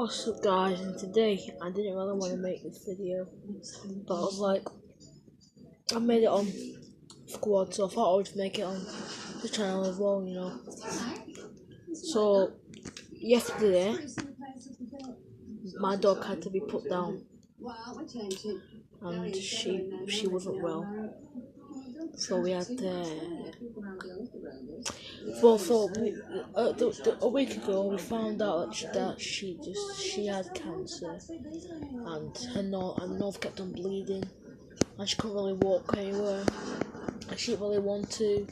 What's up guys, and today I didn't really want to make this video, but I was like, I made it on Squad, so I thought I would make it on the channel as well, you know. So yesterday my dog had to be put down and she wasn't well, so we had to a week ago we found out that she had cancer, and her nose kept on bleeding and she couldn't really walk anywhere and she didn't really want to.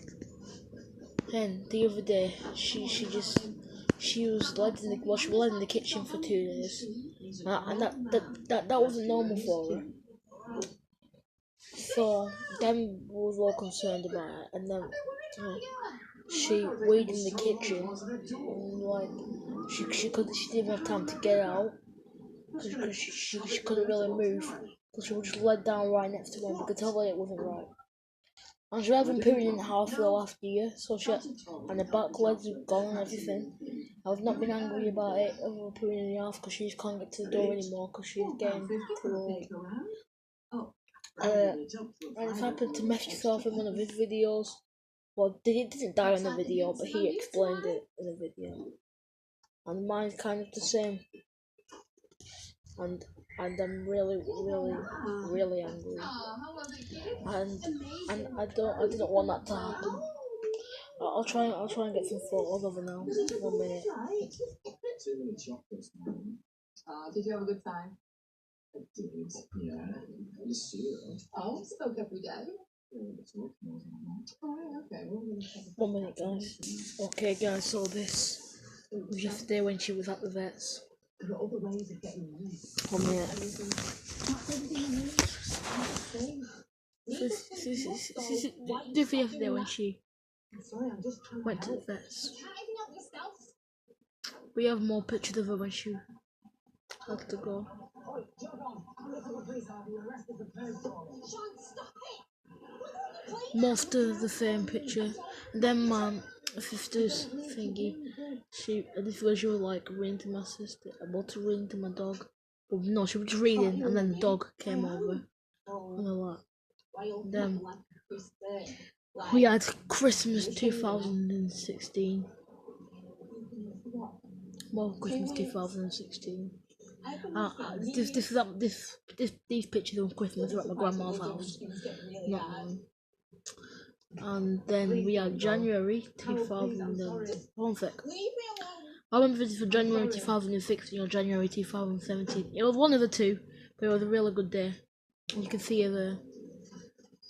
Then the other day she was led in the kitchen for 2 days, and that wasn't normal for her. So then we was all concerned about it, and then she weighed in the kitchen, and like she didn't even have time to get out because she couldn't really move, because she was just laid down right next to one. We could tell that it wasn't right. And she hasn't pooed in the house for the last year, and the back legs are gone and everything. I've not been angry about it over pooing in the house because she just can't get to the door anymore because she's getting too old. And it's happened to Meshisoft in one of his videos. Well, it didn't die in the video, but he explained it in the video. And mine's kind of the same. And I'm really angry. And I didn't want that to happen. I'll try and get some photos of her now. 1 minute. Did you have a good time? I did, yeah. I just see it. Oh, spoke every day. Oh, okay. 1 minute, guys. Okay, guys, so this was yesterday when she was at the vet's. 1 minute. This was yesterday when she went to the vet's. We have more pictures of her when she had to go. Most of the same picture. And then my sister's thingy, this was she was like reading to my sister, about to read to my dog. Well, no, she was just reading, and then the dog came over and all that. Then we had Christmas 2016. Well, Christmas 2016. These pictures of Christmas are at my grandma's house, not mine. And then we had January 2001 sec. I remember this for January 2016 or January 2017. It was one of the two, but it was a really good day. And you can see her there.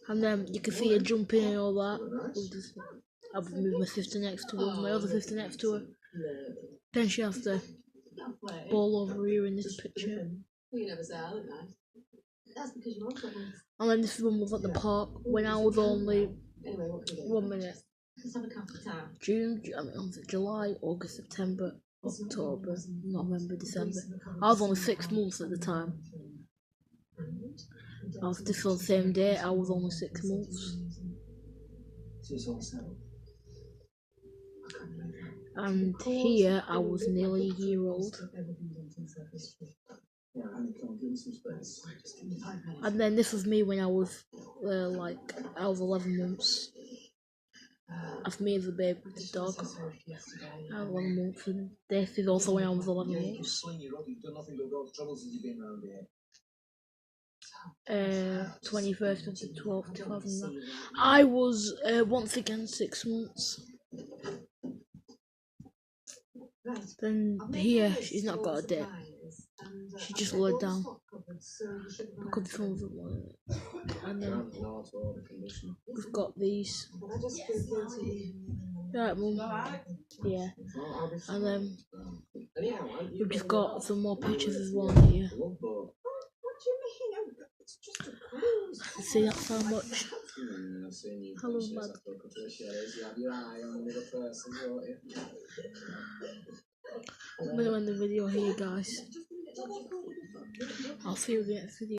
And then you can see her jumping and all that. I would move my sister next to her, my other sister next to her. Then she has the ball over here in this picture. And then this one was at the park when I was only 1 minute. July, August, September, October, November, December. I was only 6 months at the time. This was the same day, I was only 6 months. And here I was nearly a year old. And then this was me when I was 11 months. That's me as a baby with the dog. I was 11 months, and this is also when I was 11 months. 21st of the 12th, 2009. I was once again 6 months. Then here, she's not got a dip. She just laid down because this one wasn't one. And then we've got these. Right, Mum? Yeah. And then we've just got some more pictures as well here. See, that's how much. Hello, Mad. I'm gonna end the video here, guys. I'll see you in the next video.